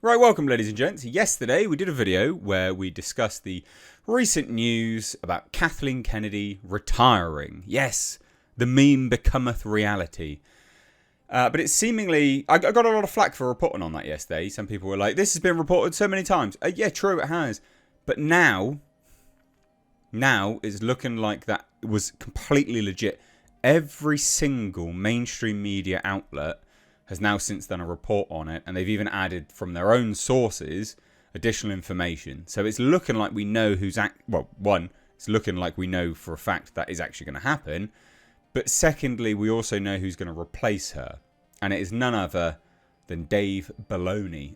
Right, welcome ladies and gents. Yesterday we did a video where we discussed the recent news about Kathleen Kennedy retiring. Yes, the meme becometh reality. But it's seemingly... I got a lot of flack for reporting on that yesterday. Some people were like, this has been reported so many times. Yeah, true, it has. But now it's looking like that was completely legit. Every single mainstream media outlet has now since done a report on it, and they've even added from their own sources additional information. So it's looking like we know who's it's looking like we know for a fact that is actually going to happen. But secondly, we also know who's going to replace her, and it is none other than Dave Filoni.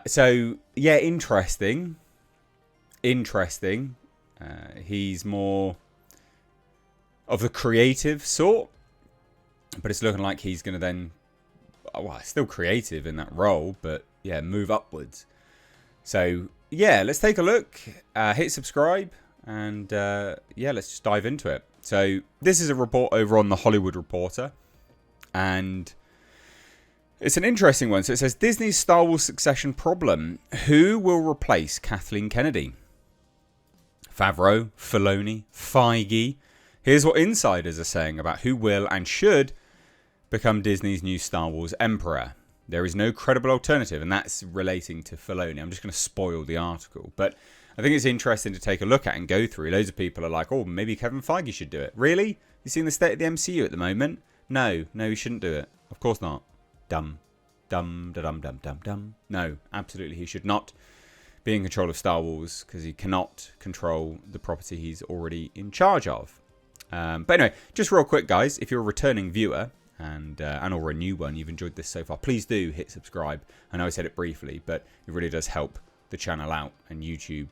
So yeah, interesting. He's more of the creative sort. But it's looking like he's going to then, still creative in that role, but yeah, move upwards. So yeah, let's take a look, hit subscribe, and let's just dive into it. So this is a report over on The Hollywood Reporter, and it's an interesting one. So it says, Disney's Star Wars succession problem. Who will replace Kathleen Kennedy? Favreau, Filoni, Feige. Here's what insiders are saying about who will and should become Disney's new Star Wars emperor. There is no credible alternative, and that's relating to Filoni. I'm just going to spoil the article, but I think it's interesting to take a look at and go through. Loads of people are like, oh, maybe Kevin Feige should do it. Really? You seen the state of the MCU at the moment? No, he shouldn't do it. Of course not. Dumb. No, absolutely he should not be in control of Star Wars, because he cannot control the property he's already in charge of. But anyway, just real quick, guys, if you're a returning viewer and or a new one, you've enjoyed this so far, please do hit subscribe. I know I said it briefly, but it really does help the channel out, and YouTube.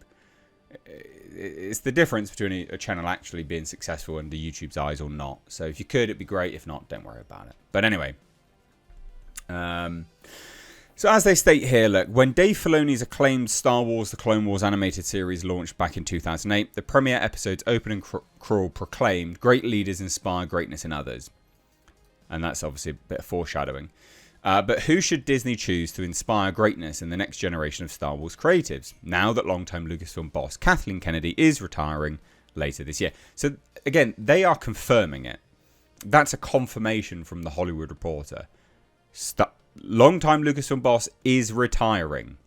It's the difference between a channel actually being successful under YouTube's eyes or not. So if you could, it'd be great. If not, don't worry about it. But anyway, so as they state here, look, when Dave Filoni's acclaimed Star Wars The Clone Wars animated series launched back in 2008, the premiere episode's opening crawl proclaimed, "Great leaders inspire greatness in others." And that's obviously a bit of foreshadowing. But who should Disney choose to inspire greatness in the next generation of Star Wars creatives, now that longtime Lucasfilm boss Kathleen Kennedy is retiring later this year? So again, they are confirming it. That's a confirmation from The Hollywood Reporter. Longtime Lucasfilm boss is retiring.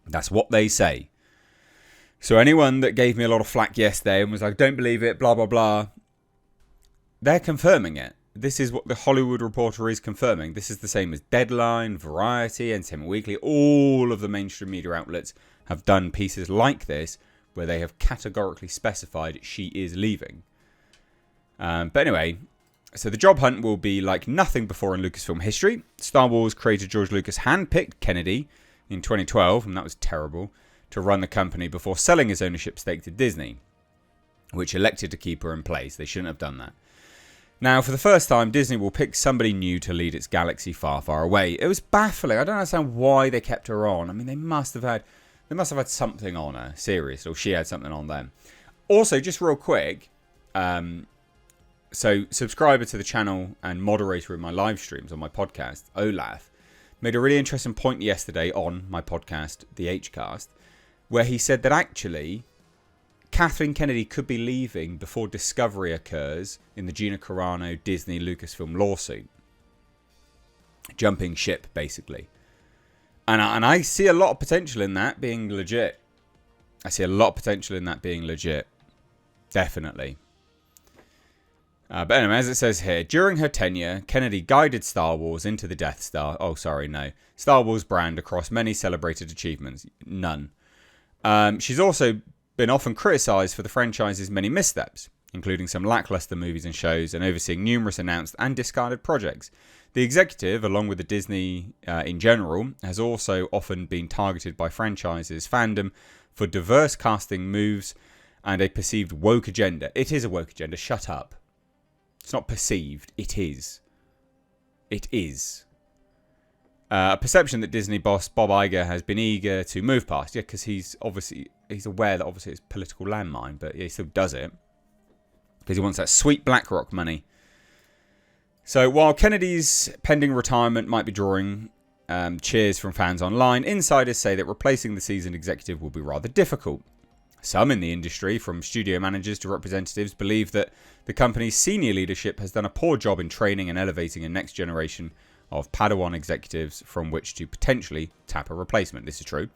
That's what they say. So anyone that gave me a lot of flack yesterday and was like, don't believe it, blah, blah, blah, they're confirming it. This is what The Hollywood Reporter is confirming. This is the same as Deadline, Variety, Entertainment Weekly. All of the mainstream media outlets have done pieces like this where they have categorically specified she is leaving. But anyway, so the job hunt will be like nothing before in Lucasfilm history. Star Wars creator George Lucas handpicked Kennedy in 2012, and that was terrible, to run the company before selling his ownership stake to Disney, which elected to keep her in place. They shouldn't have done that. Now, for the first time, Disney will pick somebody new to lead its galaxy far, far away. It was baffling. I don't understand why they kept her on. I mean, they must have had something on her, seriously, or she had something on them. Also, just real quick, so subscriber to the channel and moderator in my live streams on my podcast, Olaf, made a really interesting point yesterday on my podcast, The Hcast, where he said that actually Kathleen Kennedy could be leaving before discovery occurs in the Gina Carano Disney Lucasfilm lawsuit. Jumping ship, basically. And I see a lot of potential in that being legit. Definitely. But anyway, as it says here, during her tenure, Kennedy guided Star Wars into the Death Star. Star Wars brand across many celebrated achievements. None. She's also been often criticised for the franchise's many missteps, including some lackluster movies and shows, and overseeing numerous announced and discarded projects. The executive, along with the Disney in general, has also often been targeted by franchises' fandom for diverse casting moves and a perceived woke agenda. It is a woke agenda. Shut up. It's not perceived. It is. A perception that Disney boss Bob Iger has been eager to move past. Yeah, because he's aware that obviously it's a political landmine, but he still does it because he wants that sweet BlackRock money. So while Kennedy's pending retirement might be drawing cheers from fans online. Insiders say that replacing the seasoned executive will be rather difficult. Some in the industry, from studio managers to representatives, believe that the company's senior leadership has done a poor job in training and elevating a next generation of Padawan executives from which to potentially tap a replacement. This is true.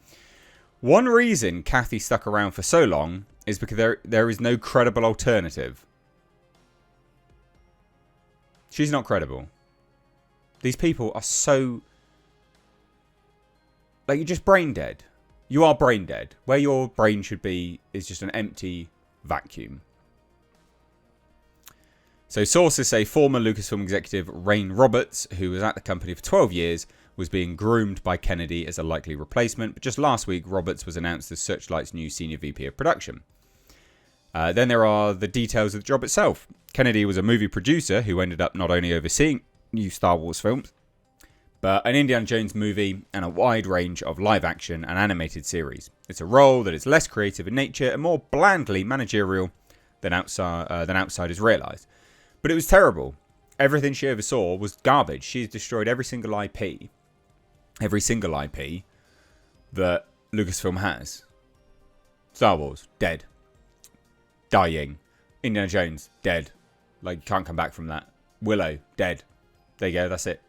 One reason Kathy stuck around for so long is because there is no credible alternative. She's not credible. These people are so... like, you're just brain dead. You are brain dead. Where your brain should be is just an empty vacuum. So sources say former Lucasfilm executive Rain Roberts, who was at the company for 12 years, was being groomed by Kennedy as a likely replacement. But just last week, Roberts was announced as Searchlight's new senior VP of production. Then there are the details of the job itself. Kennedy was a movie producer who ended up not only overseeing new Star Wars films, but an Indiana Jones movie and a wide range of live action and animated series. It's a role that is less creative in nature and more blandly managerial than outsiders realise. But it was terrible. Everything she oversaw was garbage. She's destroyed every single IP that Lucasfilm has. Star Wars, dead. Dying. Indiana Jones, dead. Like, you can't come back from that. Willow, dead. There you go, that's it.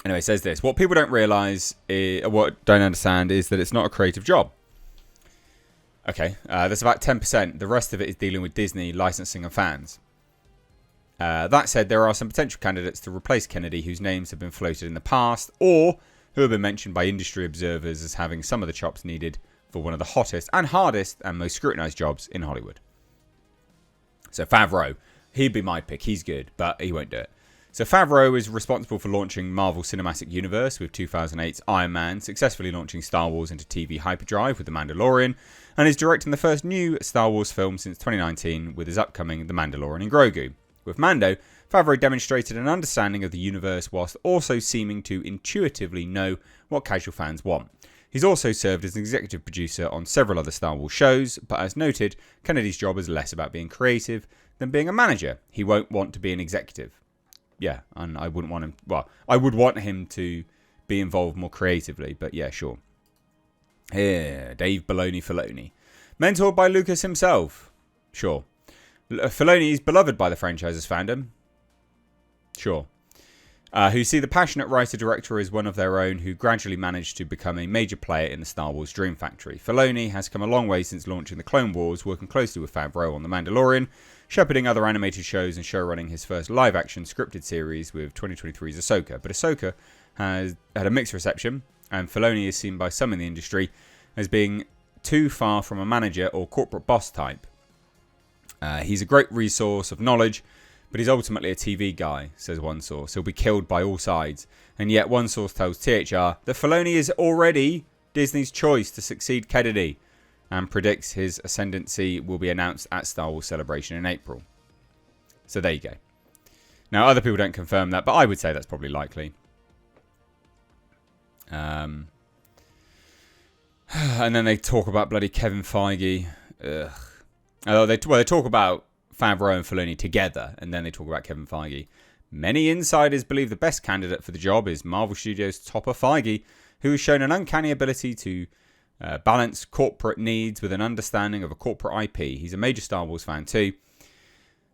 Anyway, it says this. What people don't realise, what don't understand, is that it's not a creative job. Okay, that's about 10%. The rest of it is dealing with Disney, licensing and fans. That said, there are some potential candidates to replace Kennedy whose names have been floated in the past or who have been mentioned by industry observers as having some of the chops needed for one of the hottest and hardest and most scrutinised jobs in Hollywood. So Favreau, he'd be my pick. He's good, but he won't do it. So Favreau is responsible for launching Marvel Cinematic Universe with 2008's Iron Man, successfully launching Star Wars into TV hyperdrive with The Mandalorian, and is directing the first new Star Wars film since 2019 with his upcoming The Mandalorian and Grogu. With Mando, Favreau demonstrated an understanding of the universe whilst also seeming to intuitively know what casual fans want. He's also served as an executive producer on several other Star Wars shows, but as noted, Kennedy's job is less about being creative than being a manager. He won't want to be an executive. Yeah, and I wouldn't want him... well, I would want him to be involved more creatively, but yeah, sure. Here, Dave Filoni. Mentored by Lucas himself. Sure. Filoni is beloved by the franchise's fandom. Sure. Who see the passionate writer-director as one of their own who gradually managed to become a major player in the Star Wars Dream Factory. Filoni has come a long way since launching The Clone Wars, working closely with Favreau on The Mandalorian, shepherding other animated shows and showrunning his first live-action scripted series with 2023's Ahsoka. But Ahsoka has had a mixed reception, and Filoni is seen by some in the industry as being too far from a manager or corporate boss type. He's a great resource of knowledge, but he's ultimately a TV guy, says one source. He'll be killed by all sides. And yet one source tells THR that Filoni is already Disney's choice to succeed Kennedy and predicts his ascendancy will be announced at Star Wars Celebration in April. So there you go. Now, other people don't confirm that, but I would say that's probably likely. And then they talk about bloody Kevin Feige. Ugh. They talk about Favreau and Filoni together, and then they talk about Kevin Feige. Many insiders believe the best candidate for the job is Marvel Studios' topper Feige, who has shown an uncanny ability to balance corporate needs with an understanding of a corporate IP. He's a major Star Wars fan too.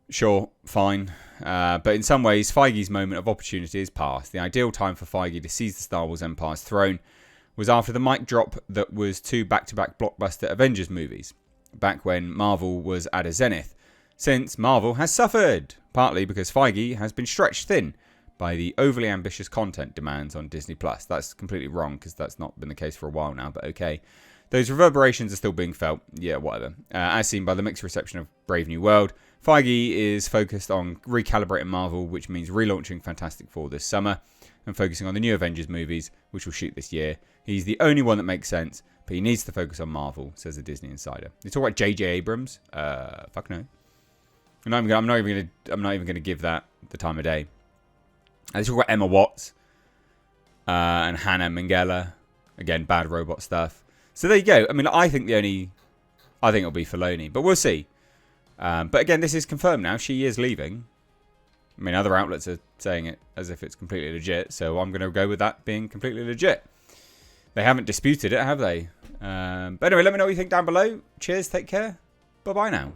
Sure, fine. But in some ways, Feige's moment of opportunity is past. The ideal time for Feige to seize the Star Wars Empire's throne was after the mic drop that was two back-to-back blockbuster Avengers movies, back when Marvel was at a zenith. Since Marvel has suffered, partly because Feige has been stretched thin by the overly ambitious content demands on Disney+. That's completely wrong, because that's not been the case for a while now, but okay. Those reverberations are still being felt. Yeah, whatever. As seen by the mixed reception of Brave New World, Feige is focused on recalibrating Marvel, which means relaunching Fantastic Four this summer, and focusing on the new Avengers movies, which will shoot this year. He's the only one that makes sense, but he needs to focus on Marvel, says a Disney insider. You talk about J.J. Abrams? Fuck no. I'm not even gonna give that the time of day. They talk about Emma Watts and Hannah Minghella. Again, bad robot stuff. So there you go. I mean, I think it'll be Filoni, but we'll see. But again, this is confirmed now. She is leaving. I mean, other outlets are saying it as if it's completely legit, so I'm going to go with that being completely legit. They haven't disputed it, have they? But anyway, let me know what you think down below. Cheers, take care. Bye-bye now.